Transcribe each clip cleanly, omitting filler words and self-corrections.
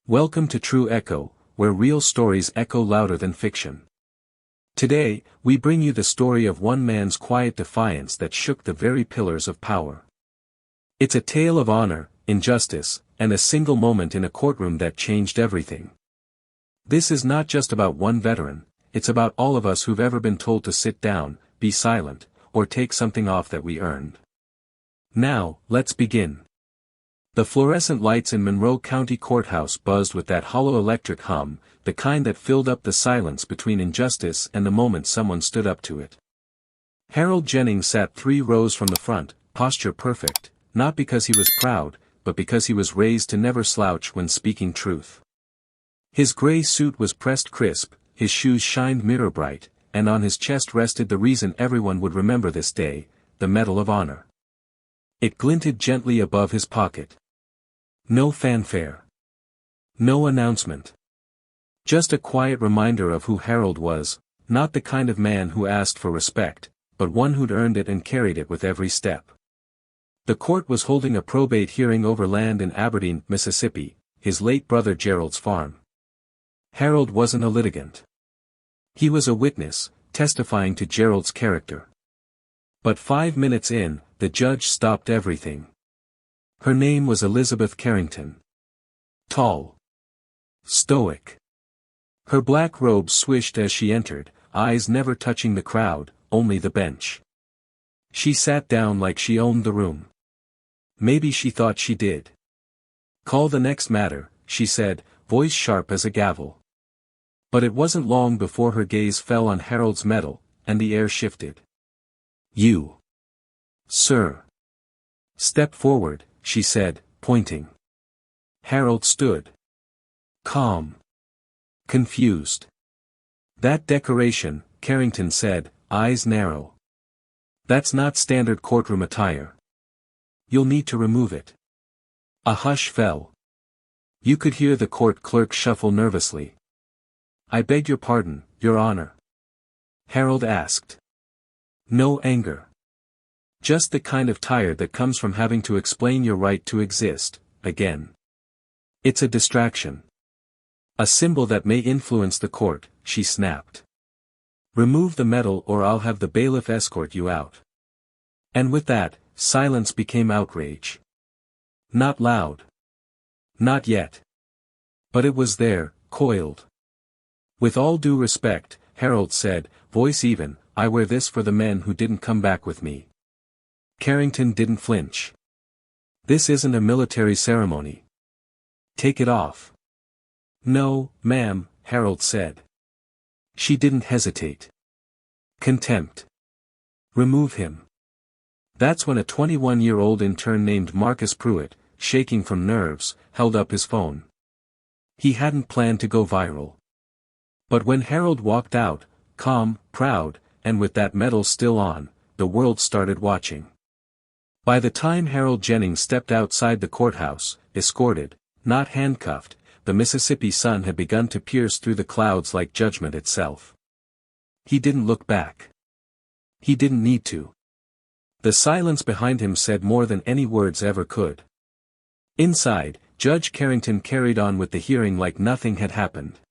Welcome to True Echo, where real stories echo louder than fiction. Today, we bring you the story of one man's quiet defiance that shook the very pillars of power. It's a tale of honor, injustice, and a single moment in a courtroom that changed everything. This is not just about one veteran, it's about all of us who've ever been told to sit down, be silent, or take something off that we earned. Now, let's begin. The fluorescent lights in Monroe County Courthouse buzzed with that hollow electric hum, the kind that filled up the silence between injustice and the moment someone stood up to it. Harold Jennings sat 3 rows from the front, posture perfect, not because he was proud, but because he was raised to never slouch when speaking truth. His gray suit was pressed crisp, his shoes shined mirror bright, and on his chest rested the reason everyone would remember this day, the Medal of Honor. It glinted gently above his pocket. No fanfare. No announcement. Just a quiet reminder of who Harold was, not the kind of man who asked for respect, but one who'd earned it and carried it with every step. The court was holding a probate hearing over land in Aberdeen, Mississippi, his late brother Gerald's farm. Harold wasn't a litigant. He was a witness, testifying to Gerald's character. But 5 minutes in, the judge stopped everything. Her name was Elizabeth Carrington. Tall. Stoic. Her black robe swished as she entered, eyes never touching the crowd, only the bench. She sat down like she owned the room. Maybe she thought she did. "Call the next matter," she said, voice sharp as a gavel. But it wasn't long before her gaze fell on Harold's medal, and the air shifted. "You. Sir. Step forward," she said, pointing. Harold stood. Calm. Confused. "That decoration," Carrington said, eyes narrow. "That's not standard courtroom attire. You'll need to remove it." A hush fell. You could hear the court clerk shuffle nervously. "I beg your pardon, Your Honor," Harold asked. No anger. Just the kind of tired that comes from having to explain your right to exist, again. "It's a distraction. A symbol that may influence the court," she snapped. "Remove the medal or I'll have the bailiff escort you out." And with that, silence became outrage. Not loud. Not yet. But it was there, coiled. "With all due respect," Harold said, voice even, "I wear this for the men who didn't come back with me." Carrington didn't flinch. "This isn't a military ceremony. Take it off." "No, ma'am," Harold said. She didn't hesitate. Contempt. "Remove him." That's when a 21-year-old intern named Marcus Pruitt, shaking from nerves, held up his phone. He hadn't planned to go viral. But when Harold walked out, calm, proud, and with that medal still on, the world started watching. By the time Harold Jennings stepped outside the courthouse, escorted, not handcuffed, the Mississippi sun had begun to pierce through the clouds like judgment itself. He didn't look back. He didn't need to. The silence behind him said more than any words ever could. Inside, Judge Carrington carried on with the hearing like nothing had happened.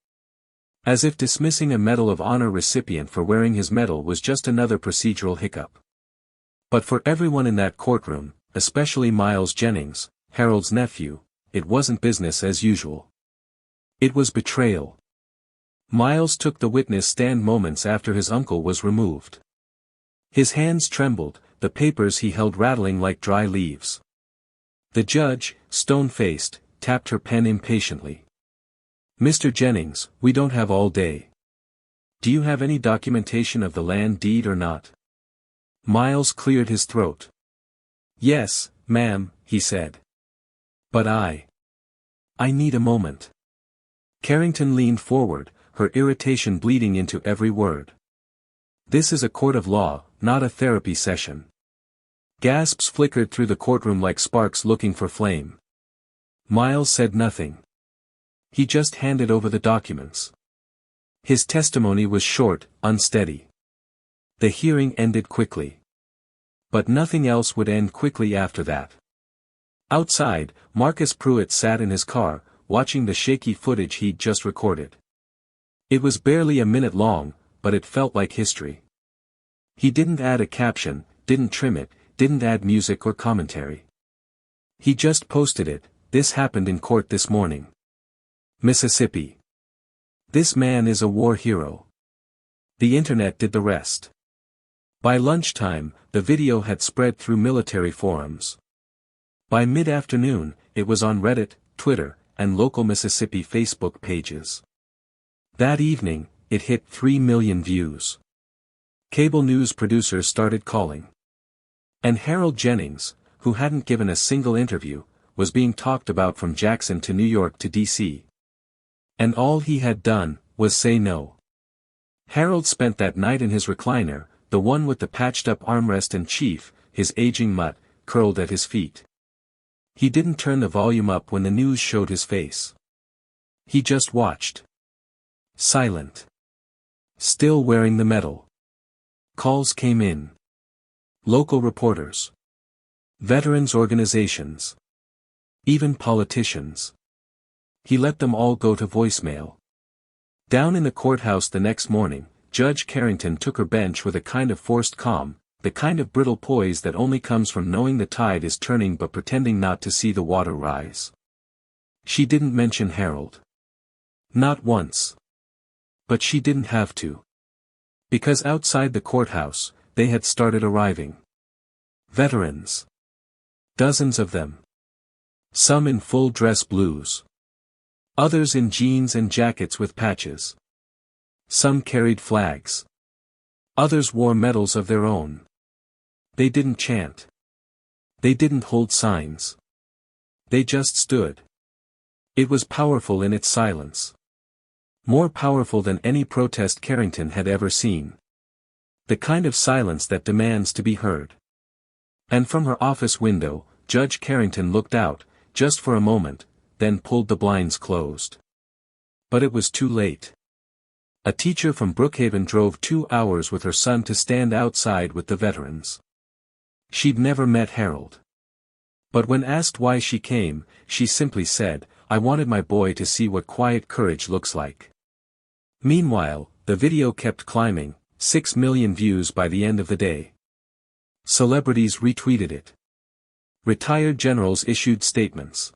As if dismissing a Medal of Honor recipient for wearing his medal was just another procedural hiccup. But for everyone in that courtroom, especially Miles Jennings, Harold's nephew, it wasn't business as usual. It was betrayal. Miles took the witness stand moments after his uncle was removed. His hands trembled, the papers he held rattling like dry leaves. The judge, stone-faced, tapped her pen impatiently. "Mr. Jennings, we don't have all day. Do you have any documentation of the land deed or not?" Miles cleared his throat. "Yes, ma'am," he said. "But I need a moment." Carrington leaned forward, her irritation bleeding into every word. "This is a court of law, not a therapy session." Gasps flickered through the courtroom like sparks looking for flame. Miles said nothing. He just handed over the documents. His testimony was short, unsteady. The hearing ended quickly. But nothing else would end quickly after that. Outside, Marcus Pruitt sat in his car, watching the shaky footage he'd just recorded. It was barely a minute long, but it felt like history. He didn't add a caption, didn't trim it, didn't add music or commentary. He just posted it. This happened in court this morning. Mississippi. This man is a war hero. The internet did the rest. By lunchtime, the video had spread through military forums. By mid-afternoon, it was on Reddit, Twitter, and local Mississippi Facebook pages. That evening, it hit 3 million views. Cable news producers started calling. And Harold Jennings, who hadn't given a single interview, was being talked about from Jackson to New York to D.C. And all he had done was say no. Harold spent that night in his recliner, the one with the patched-up armrest and chief, his aging mutt, curled at his feet. He didn't turn the volume up when the news showed his face. He just watched. Silent. Still wearing the medal. Calls came in. Local reporters. Veterans organizations. Even politicians. He let them all go to voicemail. Down in the courthouse the next morning, Judge Carrington took her bench with a kind of forced calm, the kind of brittle poise that only comes from knowing the tide is turning but pretending not to see the water rise. She didn't mention Harold. Not once. But she didn't have to. Because outside the courthouse, they had started arriving. Veterans. Dozens of them. Some in full dress blues. Others in jeans and jackets with patches. Some carried flags. Others wore medals of their own. They didn't chant. They didn't hold signs. They just stood. It was powerful in its silence. More powerful than any protest Carrington had ever seen. The kind of silence that demands to be heard. And from her office window, Judge Carrington looked out, just for a moment, then pulled the blinds closed. But it was too late. A teacher from Brookhaven drove 2 hours with her son to stand outside with the veterans. She'd never met Harold. But when asked why she came, she simply said, "I wanted my boy to see what quiet courage looks like." Meanwhile, the video kept climbing, 6 million views by the end of the day. Celebrities retweeted it. Retired generals issued statements.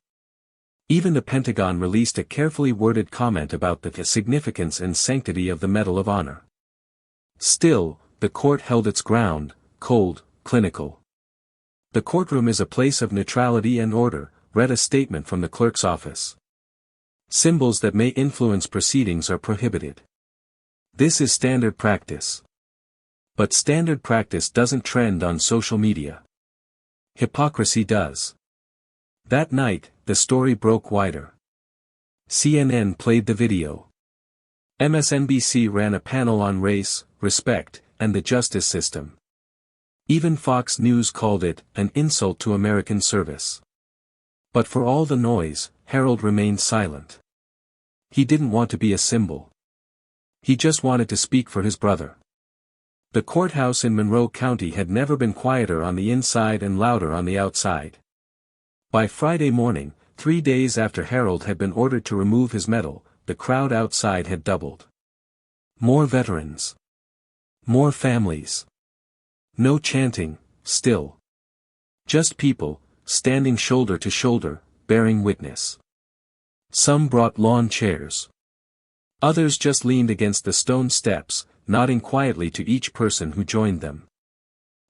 Even the Pentagon released a carefully worded comment about the significance and sanctity of the Medal of Honor. Still, the court held its ground, cold, clinical. "The courtroom is a place of neutrality and order," read a statement from the clerk's office. "Symbols that may influence proceedings are prohibited. This is standard practice." But standard practice doesn't trend on social media. Hypocrisy does. That night, the story broke wider. CNN played the video. MSNBC ran a panel on race, respect, and the justice system. Even Fox News called it an insult to American service. But for all the noise, Harold remained silent. He didn't want to be a symbol. He just wanted to speak for his brother. The courthouse in Monroe County had never been quieter on the inside and louder on the outside. By Friday morning, 3 days after Harold had been ordered to remove his medal, the crowd outside had doubled. More veterans. More families. No chanting, still. Just people, standing shoulder to shoulder, bearing witness. Some brought lawn chairs. Others just leaned against the stone steps, nodding quietly to each person who joined them.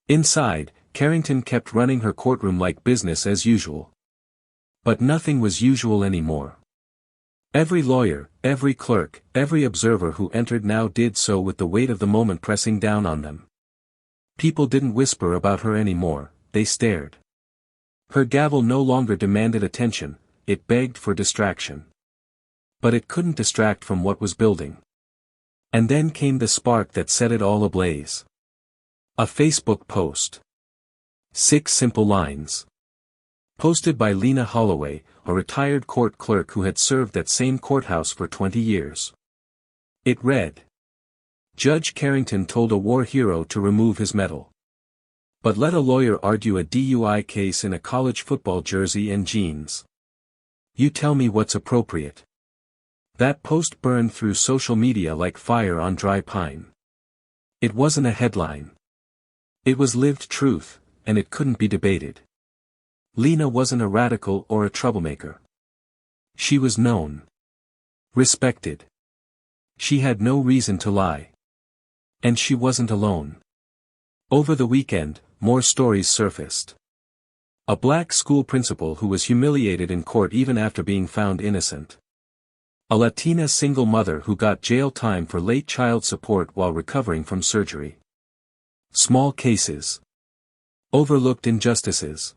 Inside, Carrington kept running her courtroom like business as usual. But nothing was usual anymore. Every lawyer, every clerk, every observer who entered now did so with the weight of the moment pressing down on them. People didn't whisper about her anymore, they stared. Her gavel no longer demanded attention, it begged for distraction. But it couldn't distract from what was building. And then came the spark that set it all ablaze. A Facebook post. 6 simple lines. Posted by Lena Holloway, a retired court clerk who had served that same courthouse for 20 years. It read: Judge Carrington told a war hero to remove his medal. But let a lawyer argue a DUI case in a college football jersey and jeans. You tell me what's appropriate. That post burned through social media like fire on dry pine. It wasn't a headline. It was lived truth, and it couldn't be debated. Lena wasn't a radical or a troublemaker. She was known. Respected. She had no reason to lie. And she wasn't alone. Over the weekend, more stories surfaced. A black school principal who was humiliated in court even after being found innocent. A Latina single mother who got jail time for late child support while recovering from surgery. Small cases. Overlooked injustices.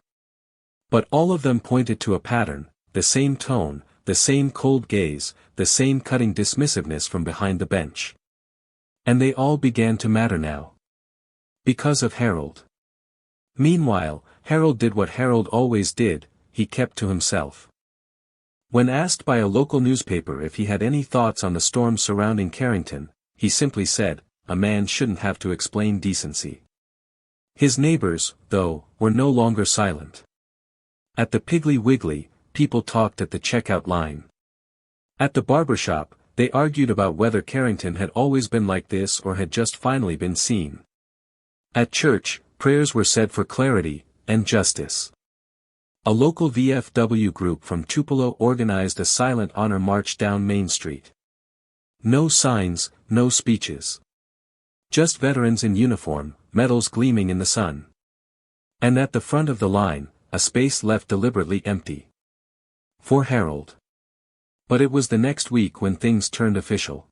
But all of them pointed to a pattern, the same tone, the same cold gaze, the same cutting dismissiveness from behind the bench. And they all began to matter now. Because of Harold. Meanwhile, Harold did what Harold always did, he kept to himself. When asked by a local newspaper if he had any thoughts on the storm surrounding Carrington, he simply said, "A man shouldn't have to explain decency." His neighbors, though, were no longer silent. At the Piggly Wiggly, people talked at the checkout line. At the barbershop, they argued about whether Carrington had always been like this or had just finally been seen. At church, prayers were said for clarity and justice. A local VFW group from Tupelo organized a silent honor march down Main Street. No signs, no speeches. Just veterans in uniform, medals gleaming in the sun. And at the front of the line, a space left deliberately empty. For Harold. But it was the next week when things turned official.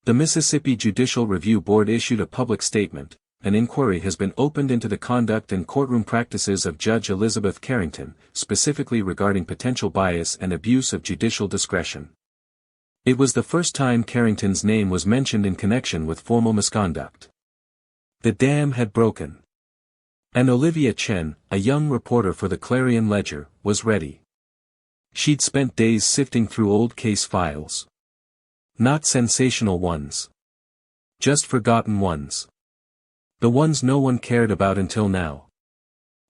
The Mississippi Judicial Review Board issued a public statement. An inquiry has been opened into the conduct and courtroom practices of Judge Elizabeth Carrington, specifically regarding potential bias and abuse of judicial discretion. It was the first time Carrington's name was mentioned in connection with formal misconduct. The dam had broken. And Olivia Chen, a young reporter for the Clarion Ledger, was ready. She'd spent days sifting through old case files. Not sensational ones. Just forgotten ones. The ones no one cared about until now.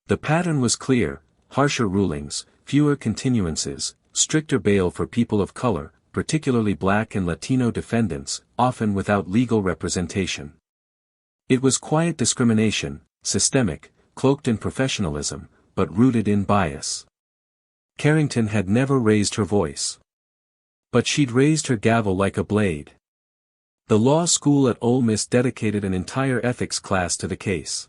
The pattern was clear: harsher rulings, fewer continuances, stricter bail for people of color, particularly black and Latino defendants, often without legal representation. It was quiet discrimination, systemic, cloaked in professionalism, but rooted in bias. Carrington had never raised her voice. But she'd raised her gavel like a blade. The law school at Ole Miss dedicated an entire ethics class to the case.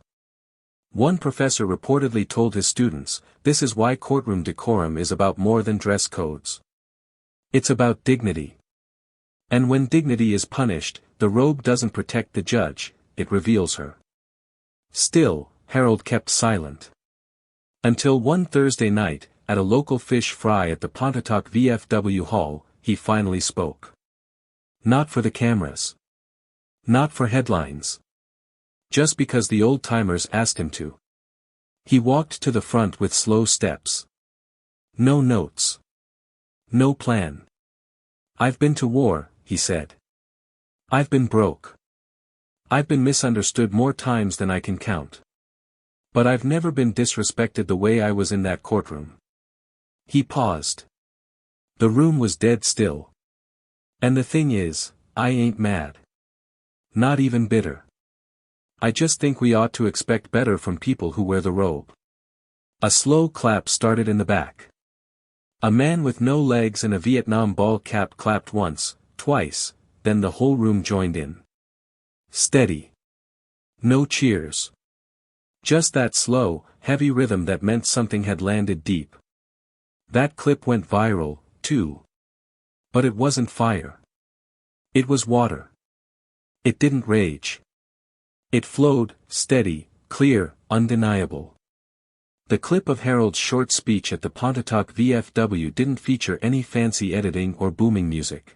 One professor reportedly told his students, "This is why courtroom decorum is about more than dress codes. It's about dignity. And when dignity is punished, the robe doesn't protect the judge, it reveals her." Still, Harold kept silent. Until one Thursday night, at a local fish fry at the Pontotoc VFW Hall, he finally spoke. Not for the cameras. Not for headlines. Just because the old-timers asked him to. He walked to the front with slow steps. No notes. No plan. "I've been to war," he said. "I've been broke. I've been misunderstood more times than I can count. But I've never been disrespected the way I was in that courtroom." He paused. The room was dead still. "And the thing is, I ain't mad. Not even bitter. I just think we ought to expect better from people who wear the robe." A slow clap started in the back. A man with no legs and a Vietnam ball cap clapped once, twice, then the whole room joined in. Steady. No cheers. Just that slow, heavy rhythm that meant something had landed deep. That clip went viral, too. But it wasn't fire. It was water. It didn't rage. It flowed, steady, clear, undeniable. The clip of Harold's short speech at the Pontotoc VFW didn't feature any fancy editing or booming music.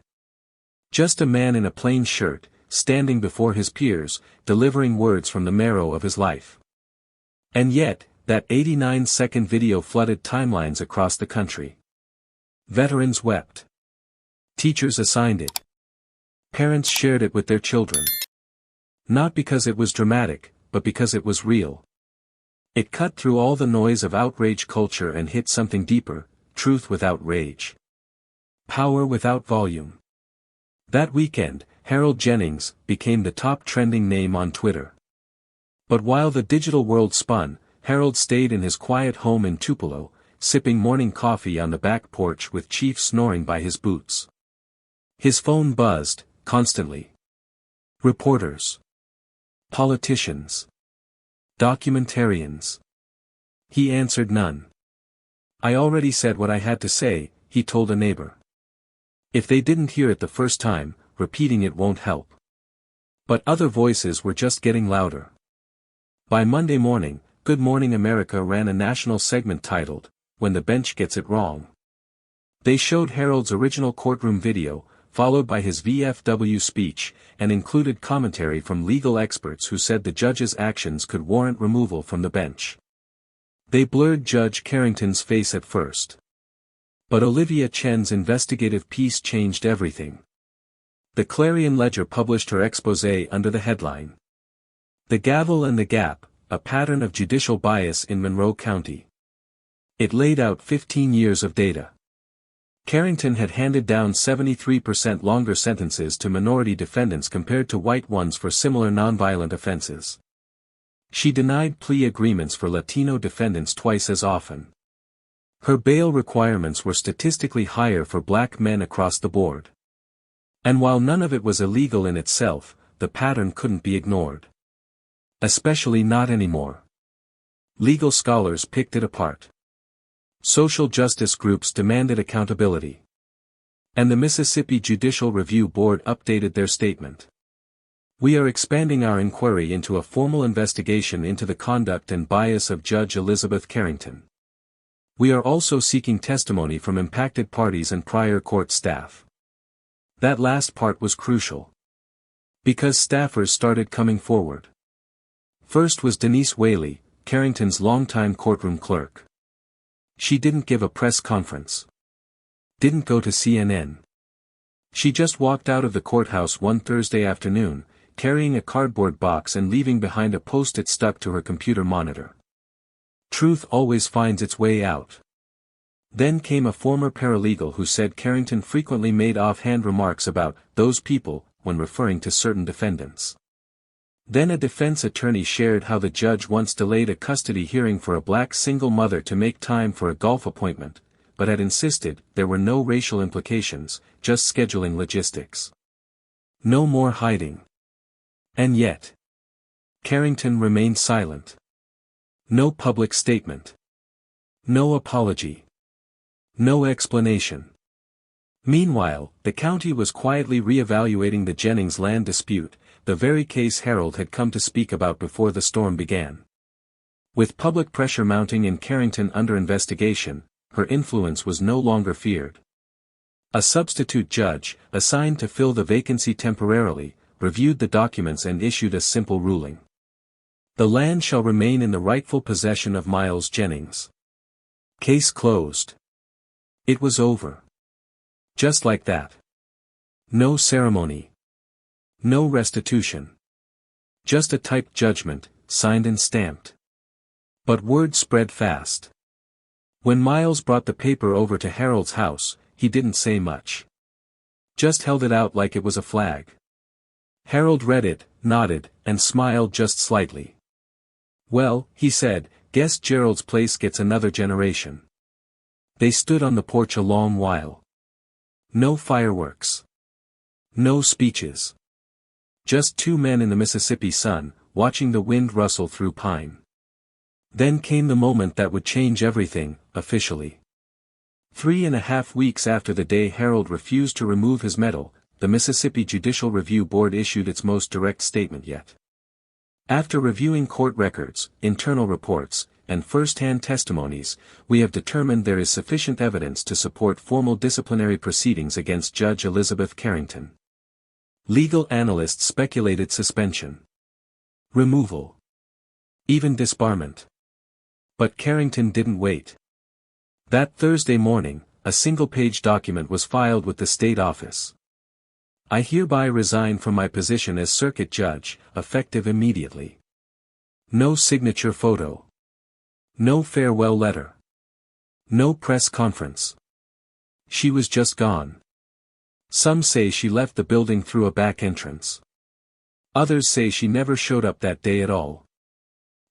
Just a man in a plain shirt, standing before his peers, delivering words from the marrow of his life. And yet, that 89-second video flooded timelines across the country. Veterans wept. Teachers assigned it. Parents shared it with their children. Not because it was dramatic, but because it was real. It cut through all the noise of outrage culture and hit something deeper, truth without rage. Power without volume. That weekend, Harold Jennings became the top trending name on Twitter. But while the digital world spun, Harold stayed in his quiet home in Tupelo, sipping morning coffee on the back porch with Chief snoring by his boots. His phone buzzed, constantly. Reporters. Politicians. Documentarians. He answered none. "I already said what I had to say," he told a neighbor. "If they didn't hear it the first time, repeating it won't help." But other voices were just getting louder. By Monday morning, Good Morning America ran a national segment titled, "When the Bench Gets It Wrong." They showed Harold's original courtroom video, followed by his VFW speech, and included commentary from legal experts who said the judge's actions could warrant removal from the bench. They blurred Judge Carrington's face at first. But Olivia Chen's investigative piece changed everything. The Clarion Ledger published her exposé under the headline, "The Gavel and the Gap, a Pattern of Judicial Bias in Monroe County." It laid out 15 years of data. Carrington had handed down 73% longer sentences to minority defendants compared to white ones for similar nonviolent offenses. She denied plea agreements for Latino defendants twice as often. Her bail requirements were statistically higher for black men across the board. And while none of it was illegal in itself, the pattern couldn't be ignored. Especially not anymore. Legal scholars picked it apart. Social justice groups demanded accountability. And the Mississippi Judicial Review Board updated their statement. "We are expanding our inquiry into a formal investigation into the conduct and bias of Judge Elizabeth Carrington. We are also seeking testimony from impacted parties and prior court staff." That last part was crucial. Because staffers started coming forward. First was Denise Whaley, Carrington's longtime courtroom clerk. She didn't give a press conference. Didn't go to CNN. She just walked out of the courthouse one Thursday afternoon, carrying a cardboard box and leaving behind a post-it stuck to her computer monitor. Truth always finds its way out. Then came a former paralegal who said Carrington frequently made offhand remarks about "those people" when referring to certain defendants. Then a defense attorney shared how the judge once delayed a custody hearing for a black single mother to make time for a golf appointment, but had insisted there were no racial implications, just scheduling logistics. No more hiding. And yet, Carrington remained silent. No public statement. No apology. No explanation. Meanwhile, the county was quietly re-evaluating the Jennings land dispute, the very case Harold had come to speak about before the storm began. With public pressure mounting and Carrington under investigation, her influence was no longer feared. A substitute judge, assigned to fill the vacancy temporarily, reviewed the documents and issued a simple ruling. The land shall remain in the rightful possession of Miles Jennings. Case closed. It was over. Just like that. No ceremony. No restitution. Just a typed judgment, signed and stamped. But word spread fast. When Miles brought the paper over to Harold's house, he didn't say much. Just held it out like it was a flag. Harold read it, nodded, and smiled just slightly. "Well," he said, "guess Gerald's place gets another generation." They stood on the porch a long while. No fireworks. No speeches. Just two men in the Mississippi sun, watching the wind rustle through pine. Then came the moment that would change everything, officially. 3.5 weeks after the day Harold refused to remove his medal, the Mississippi Judicial Review Board issued its most direct statement yet. "After reviewing court records, internal reports, and first-hand testimonies, we have determined there is sufficient evidence to support formal disciplinary proceedings against Judge Elizabeth Carrington." Legal analysts speculated suspension. Removal. Even disbarment. But Carrington didn't wait. That Thursday morning, a single-page document was filed with the state office. "I hereby resign from my position as circuit judge, effective immediately." No signature photo. No farewell letter. No press conference. She was just gone. Some say she left the building through a back entrance. Others say she never showed up that day at all.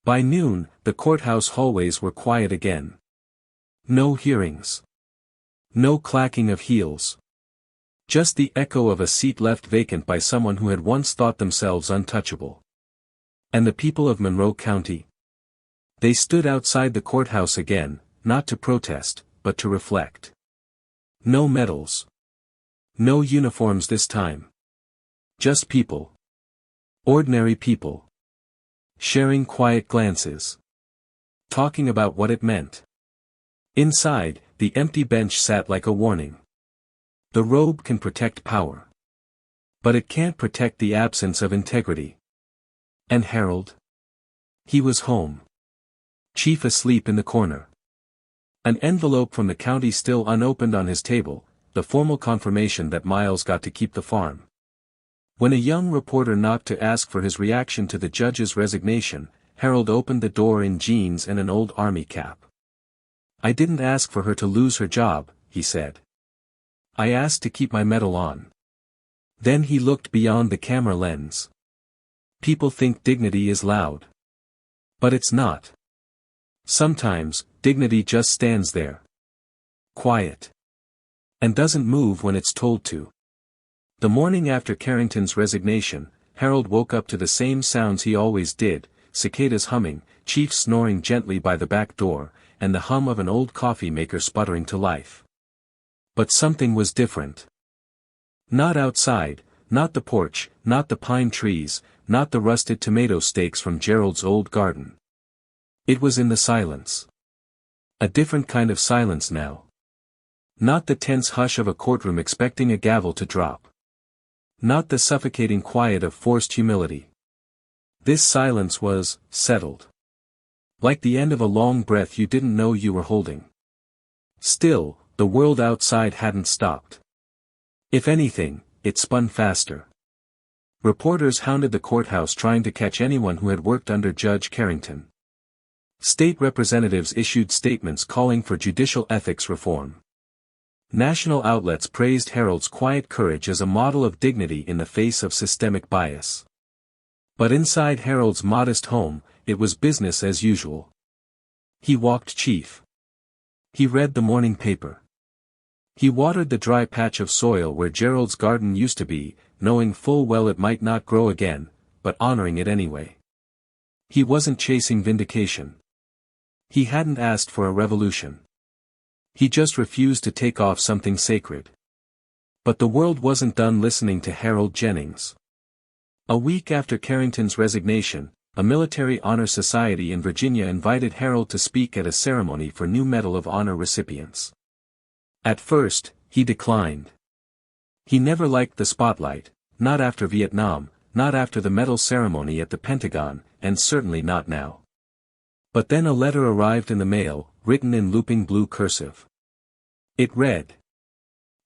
By noon, the courthouse hallways were quiet again. No hearings. No clacking of heels. Just the echo of a seat left vacant by someone who had once thought themselves untouchable. And the people of Monroe County? They stood outside the courthouse again, not to protest, but to reflect. No medals. No uniforms this time. Just people. Ordinary people. Sharing quiet glances. Talking about what it meant. Inside, the empty bench sat like a warning. The robe can protect power. But it can't protect the absence of integrity. And Harold? He was home. Chief asleep in the corner. An envelope from the county still unopened on his table, the formal confirmation that Miles got to keep the farm. When a young reporter knocked to ask for his reaction to the judge's resignation, Harold opened the door in jeans and an old army cap. "I didn't ask for her to lose her job," he said. "I asked to keep my medal on." Then he looked beyond the camera lens. People think dignity is loud. But it's not. Sometimes, dignity just stands there. Quiet. And doesn't move when it's told to. The morning after Carrington's resignation, Harold woke up to the same sounds he always did, cicadas humming, Chief snoring gently by the back door, and the hum of an old coffee maker sputtering to life. But something was different. Not outside, not the porch, not the pine trees, not the rusted tomato stakes from Gerald's old garden. It was in the silence. A different kind of silence now. Not the tense hush of a courtroom expecting a gavel to drop. Not the suffocating quiet of forced humility. This silence was settled. Like the end of a long breath you didn't know you were holding. Still, the world outside hadn't stopped. If anything, it spun faster. Reporters hounded the courthouse trying to catch anyone who had worked under Judge Carrington. State representatives issued statements calling for judicial ethics reform. National outlets praised Harold's quiet courage as a model of dignity in the face of systemic bias. But inside Harold's modest home, it was business as usual. He walked Chief. He read the morning paper. He watered the dry patch of soil where Gerald's garden used to be, knowing full well it might not grow again, but honoring it anyway. He wasn't chasing vindication. He hadn't asked for a revolution. He just refused to take off something sacred. But the world wasn't done listening to Harold Jennings. A week after Carrington's resignation, a military honor society in Virginia invited Harold to speak at a ceremony for new Medal of Honor recipients. At first, he declined. He never liked the spotlight, not after Vietnam, not after the medal ceremony at the Pentagon, and certainly not now. But then a letter arrived in the mail, written in looping blue cursive. It read,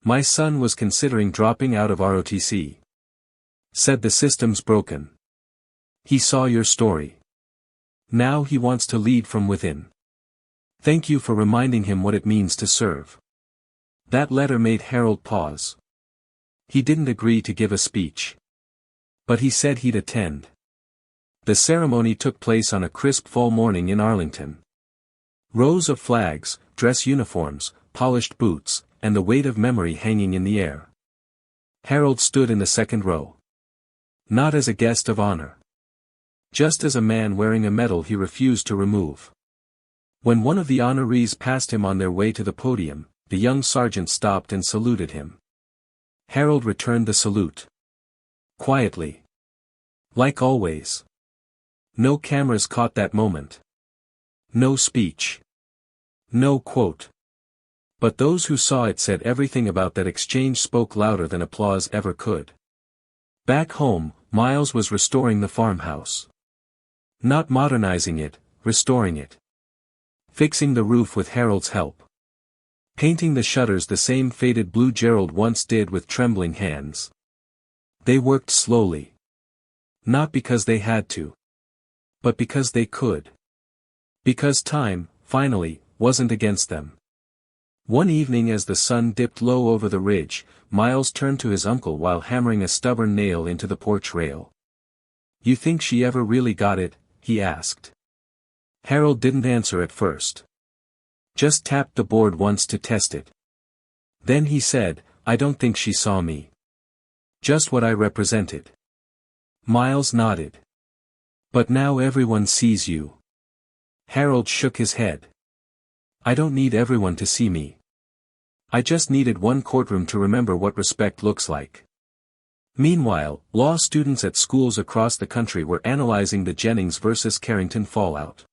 "My son was considering dropping out of ROTC. Said the system's broken. He saw your story. Now he wants to lead from within. Thank you for reminding him what it means to serve." That letter made Harold pause. He didn't agree to give a speech. But he said he'd attend. The ceremony took place on a crisp fall morning in Arlington. Rows of flags, dress uniforms, polished boots, and the weight of memory hanging in the air. Harold stood in the second row. Not as a guest of honor. Just as a man wearing a medal he refused to remove. When one of the honorees passed him on their way to the podium, the young sergeant stopped and saluted him. Harold returned the salute. Quietly. Like always. No cameras caught that moment. No speech. No quote. But those who saw it said everything about that exchange spoke louder than applause ever could. Back home, Miles was restoring the farmhouse. Not modernizing it, restoring it. Fixing the roof with Harold's help. Painting the shutters the same faded blue Gerald once did with trembling hands. They worked slowly. Not because they had to. But because they could. Because time, finally, wasn't against them. One evening as the sun dipped low over the ridge, Miles turned to his uncle while hammering a stubborn nail into the porch rail. "You think she ever really got it?" he asked. Harold didn't answer at first. Just tapped the board once to test it. Then he said, "I don't think she saw me. Just what I represented." Miles nodded. "But now everyone sees you." Harold shook his head. "I don't need everyone to see me. I just needed one courtroom to remember what respect looks like." Meanwhile, law students at schools across the country were analyzing the Jennings versus Carrington fallout.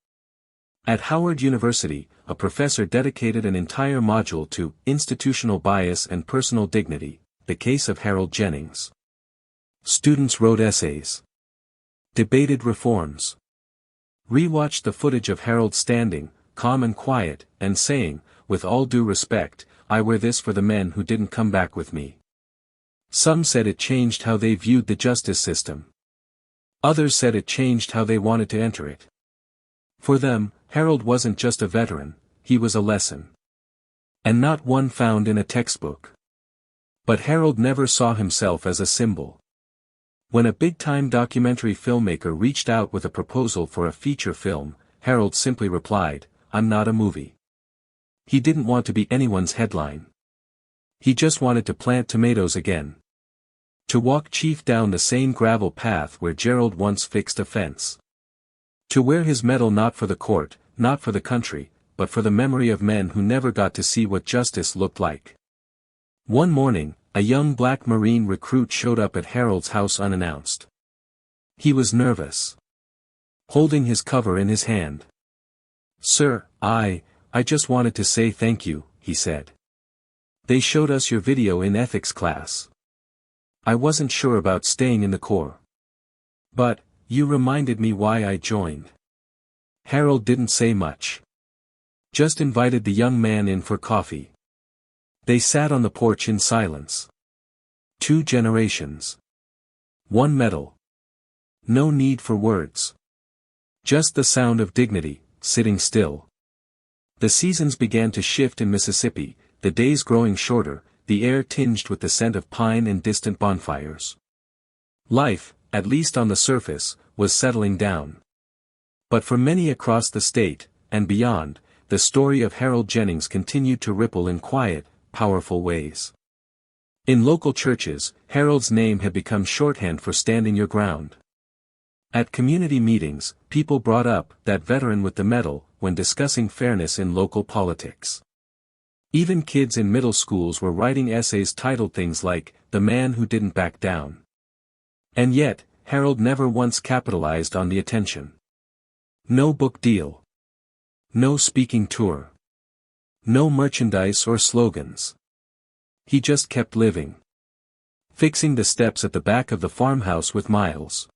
At Howard University, a professor dedicated an entire module to institutional bias and personal dignity, the case of Harold Jennings. Students wrote essays, debated reforms, rewatched the footage of Harold standing, calm and quiet, and saying, "With all due respect, I wear this for the men who didn't come back with me." Some said it changed how they viewed the justice system. Others said it changed how they wanted to enter it. For them, Harold wasn't just a veteran, he was a lesson. And not one found in a textbook. But Harold never saw himself as a symbol. When a big-time documentary filmmaker reached out with a proposal for a feature film, Harold simply replied, "I'm not a movie." He didn't want to be anyone's headline. He just wanted to plant tomatoes again. To walk Chief down the same gravel path where Gerald once fixed a fence. To wear his medal not for the court, not for the country, but for the memory of men who never got to see what justice looked like. One morning, a young black Marine recruit showed up at Harold's house unannounced. He was nervous. Holding his cover in his hand. "Sir, I just wanted to say thank you," he said. "They showed us your video in ethics class. I wasn't sure about staying in the Corps. But, you reminded me why I joined." Harold didn't say much. Just invited the young man in for coffee. They sat on the porch in silence. 2 generations. 1 medal. No need for words. Just the sound of dignity, sitting still. The seasons began to shift in Mississippi, the days growing shorter, the air tinged with the scent of pine and distant bonfires. Life, at least on the surface, was settling down. But for many across the state, and beyond, the story of Harold Jennings continued to ripple in quiet, powerful ways. In local churches, Harold's name had become shorthand for standing your ground. At community meetings, people brought up that veteran with the medal when discussing fairness in local politics. Even kids in middle schools were writing essays titled things like, "The Man Who Didn't Back Down." And yet, Harold never once capitalized on the attention. No book deal. No speaking tour. No merchandise or slogans. He just kept living. Fixing the steps at the back of the farmhouse with Miles.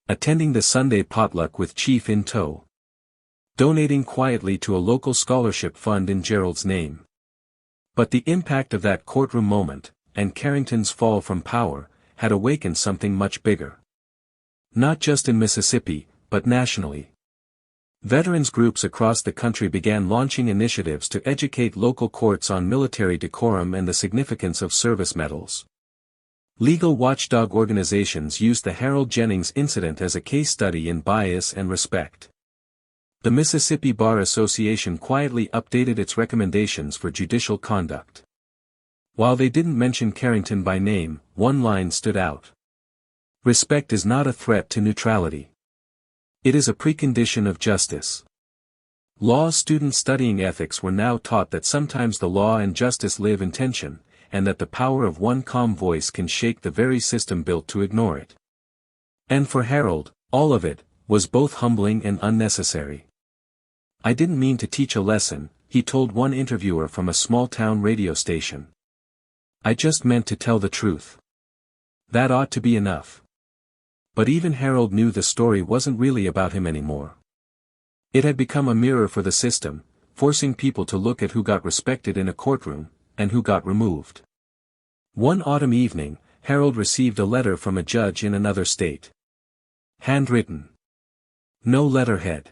Attending the Sunday potluck with Chief in tow. Donating quietly to a local scholarship fund in Gerald's name. But the impact of that courtroom moment, and Carrington's fall from power, had awakened something much bigger. Not just in Mississippi, but nationally. Veterans groups across the country began launching initiatives to educate local courts on military decorum and the significance of service medals. Legal watchdog organizations used the Harold Jennings incident as a case study in bias and respect. The Mississippi Bar Association quietly updated its recommendations for judicial conduct. While they didn't mention Carrington by name, one line stood out. Respect is not a threat to neutrality. It is a precondition of justice. Law students studying ethics were now taught that sometimes the law and justice live in tension, and that the power of one calm voice can shake the very system built to ignore it. And for Harold, all of it was both humbling and unnecessary. "I didn't mean to teach a lesson," he told one interviewer from a small-town radio station. "I just meant to tell the truth. That ought to be enough." But even Harold knew the story wasn't really about him anymore. It had become a mirror for the system, forcing people to look at who got respected in a courtroom, and who got removed. One autumn evening, Harold received a letter from a judge in another state. Handwritten. No letterhead.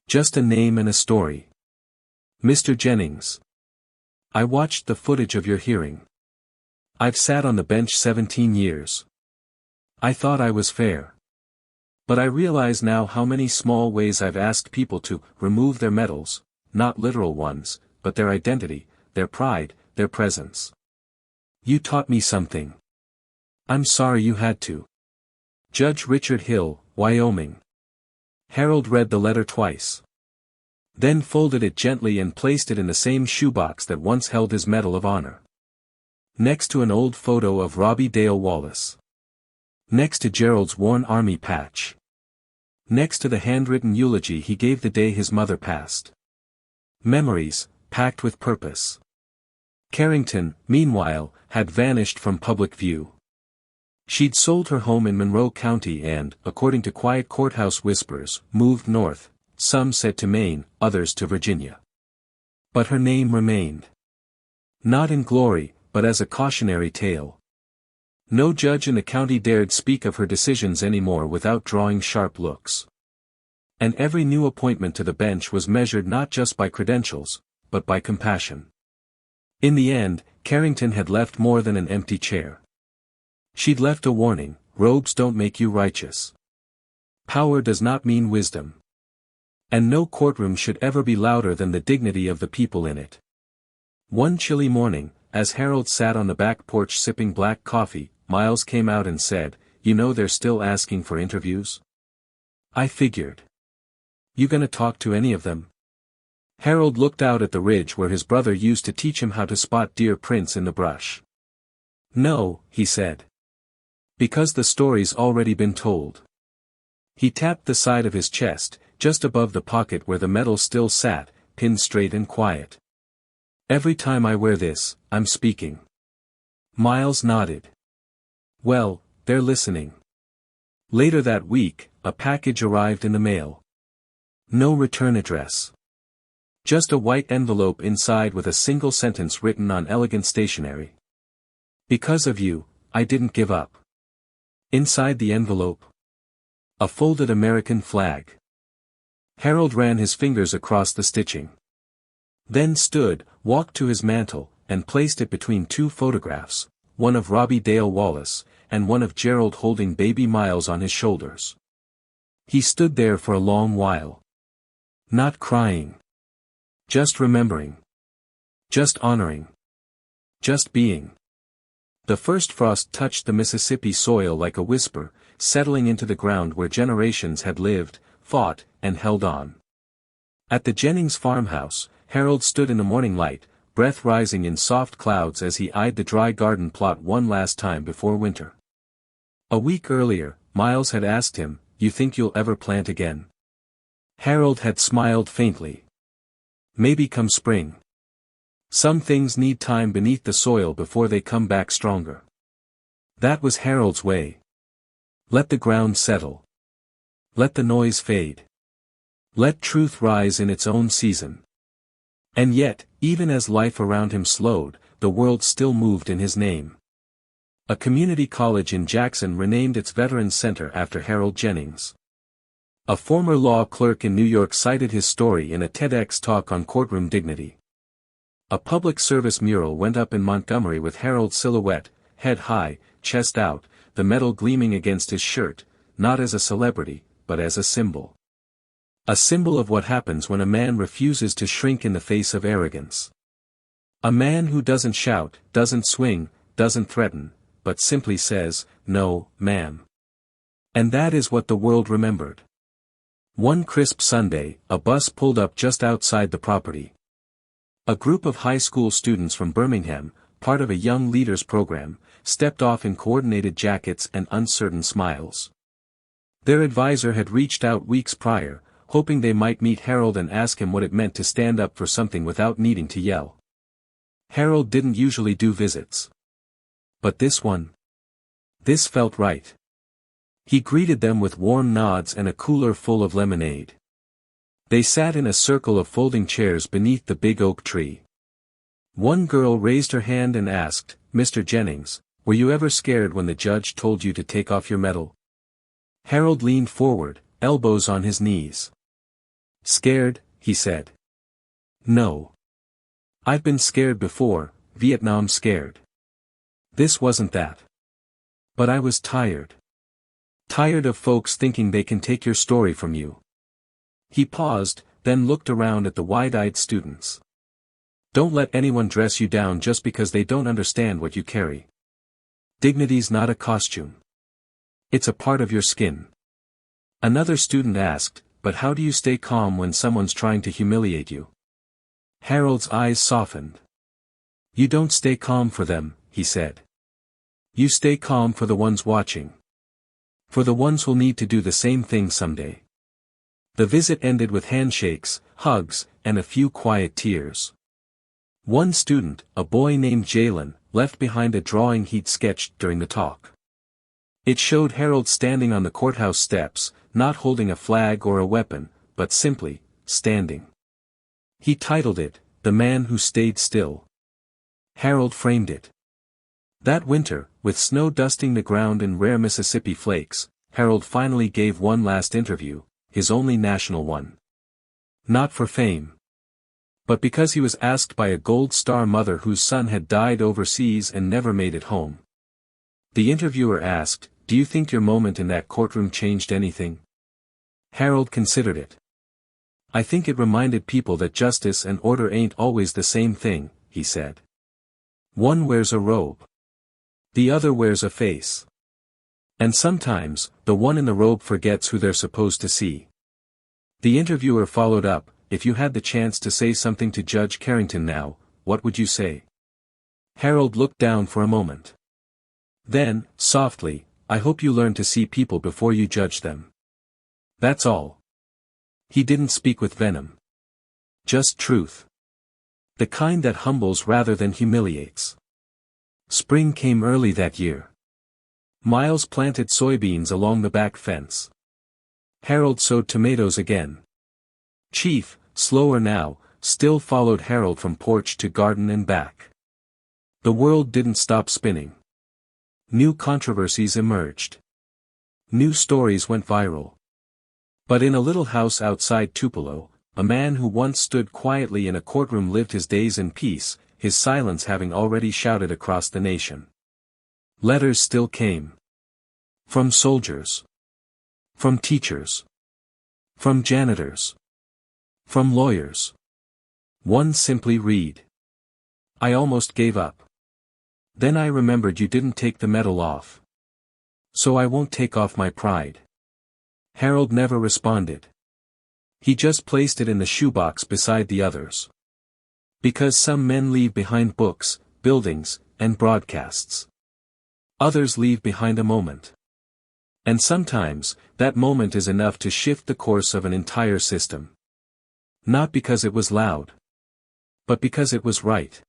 Just a name and a story. "Mr. Jennings. I watched the footage of your hearing. I've sat on the bench 17 years. I thought I was fair. But I realize now how many small ways I've asked people to remove their medals, not literal ones, but their identity, their pride, their presence. You taught me something. I'm sorry you had to. Judge Richard Hill, Wyoming. Harold read the letter twice. Then folded it gently and placed it in the same shoebox that once held his Medal of Honor. Next to an old photo of Robbie Dale Wallace. Next to Gerald's worn army patch. Next to the handwritten eulogy he gave the day his mother passed. Memories, packed with purpose. Carrington, meanwhile, had vanished from public view. She'd sold her home in Monroe County and, according to quiet courthouse whispers, moved north, some said to Maine, others to Virginia. But her name remained. Not in glory, but as a cautionary tale. No judge in the county dared speak of her decisions anymore without drawing sharp looks. And every new appointment to the bench was measured not just by credentials, but by compassion. In the end, Carrington had left more than an empty chair. She'd left a warning: robes don't make you righteous. Power does not mean wisdom. And no courtroom should ever be louder than the dignity of the people in it. One chilly morning, as Harold sat on the back porch sipping black coffee, Miles came out and said, "You know they're still asking for interviews?" "I figured. You gonna talk to any of them?" Harold looked out at the ridge where his brother used to teach him how to spot deer prints in the brush. "No," he said. "Because the story's already been told." He tapped the side of his chest, just above the pocket where the medal still sat, pinned straight and quiet. "Every time I wear this, I'm speaking." Miles nodded. "Well, they're listening." Later that week, a package arrived in the mail. No return address. Just a white envelope inside with a single sentence written on elegant stationery. "Because of you, I didn't give up." Inside the envelope, a folded American flag. Harold ran his fingers across the stitching. Then stood, walked to his mantel, and placed it between two photographs, one of Robbie Dale Wallace, and one of Gerald holding baby Miles on his shoulders. He stood there for a long while. Not crying. Just remembering. Just honoring. Just being. The first frost touched the Mississippi soil like a whisper, settling into the ground where generations had lived, fought, and held on. At the Jennings farmhouse, Harold stood in the morning light, breath rising in soft clouds as he eyed the dry garden plot one last time before winter. A week earlier, Miles had asked him, "You think you'll ever plant again?" Harold had smiled faintly. "Maybe come spring. Some things need time beneath the soil before they come back stronger." That was Harold's way. Let the ground settle. Let the noise fade. Let truth rise in its own season. And yet, even as life around him slowed, the world still moved in his name. A community college in Jackson renamed its Veterans Center after Harold Jennings. A former law clerk in New York cited his story in a TEDx talk on courtroom dignity. A public service mural went up in Montgomery with Harold's silhouette, head high, chest out, the medal gleaming against his shirt, not as a celebrity, but as a symbol. A symbol of what happens when a man refuses to shrink in the face of arrogance. A man who doesn't shout, doesn't swing, doesn't threaten, but simply says, "No, ma'am." And that is what the world remembered. One crisp Sunday, a bus pulled up just outside the property. A group of high school students from Birmingham, part of a Young Leaders program, stepped off in coordinated jackets and uncertain smiles. Their advisor had reached out weeks prior, hoping they might meet Harold and ask him what it meant to stand up for something without needing to yell. Harold didn't usually do visits. But this one? This felt right. He greeted them with warm nods and a cooler full of lemonade. They sat in a circle of folding chairs beneath the big oak tree. One girl raised her hand and asked, "Mr. Jennings, were you ever scared when the judge told you to take off your medal?" Harold leaned forward, elbows on his knees. "Scared," he said. "No. I've been scared before, Vietnam scared. This wasn't that. But I was tired. Tired of folks thinking they can take your story from you. He paused, then looked around at the wide-eyed students. Don't let anyone dress you down just because they don't understand what you carry. Dignity's not a costume. It's a part of your skin. Another student asked, but how do you stay calm when someone's trying to humiliate you? Harold's eyes softened. You don't stay calm for them, he said. You stay calm for the ones watching. For the ones who'll need to do the same thing someday. The visit ended with handshakes, hugs, and a few quiet tears. One student, a boy named Jalen, left behind a drawing he'd sketched during the talk. It showed Harold standing on the courthouse steps, not holding a flag or a weapon, but simply, standing. He titled it, "The Man Who Stayed Still." Harold framed it. That winter, with snow dusting the ground in rare Mississippi flakes, Harold finally gave one last interview, his only national one. Not for fame. But because he was asked by a Gold Star mother whose son had died overseas and never made it home. The interviewer asked, "Do you think your moment in that courtroom changed anything?" Harold considered it. "I think it reminded people that justice and order ain't always the same thing," he said. One wears a robe. The other wears a face. And sometimes, the one in the robe forgets who they're supposed to see. The interviewer followed up, "If you had the chance to say something to Judge Carrington now, what would you say?" Harold looked down for a moment. Then, softly, "I hope you learn to see people before you judge them. That's all." He didn't speak with venom. Just truth. The kind that humbles rather than humiliates. Spring came early that year. Miles planted soybeans along the back fence. Harold sowed tomatoes again. Chief, slower now, still followed Harold from porch to garden and back. The world didn't stop spinning. New controversies emerged. New stories went viral. But in a little house outside Tupelo, a man who once stood quietly in a courtroom lived his days in peace, his silence having already shouted across the nation. Letters still came. From soldiers. From teachers. From janitors. From lawyers. One simply read. "I almost gave up. Then I remembered you didn't take the medal off. So I won't take off my pride." Harold never responded. He just placed it in the shoebox beside the others. Because some men leave behind books, buildings, and broadcasts. Others leave behind a moment. And sometimes, that moment is enough to shift the course of an entire system. Not because it was loud. But because it was right.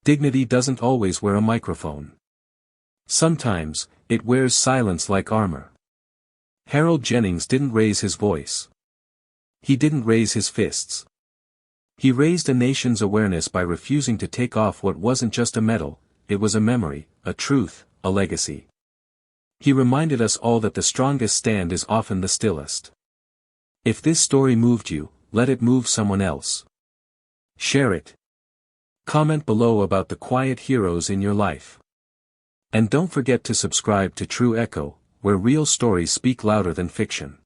Dignity doesn't always wear a microphone. Sometimes, it wears silence like armor. Harold Jennings didn't raise his voice. He didn't raise his fists. He raised a nation's awareness by refusing to take off what wasn't just a medal, it was a memory, a truth, a legacy. He reminded us all that the strongest stand is often the stillest. If this story moved you, let it move someone else. Share it. Comment below about the quiet heroes in your life. And don't forget to subscribe to True Echo, where real stories speak louder than fiction.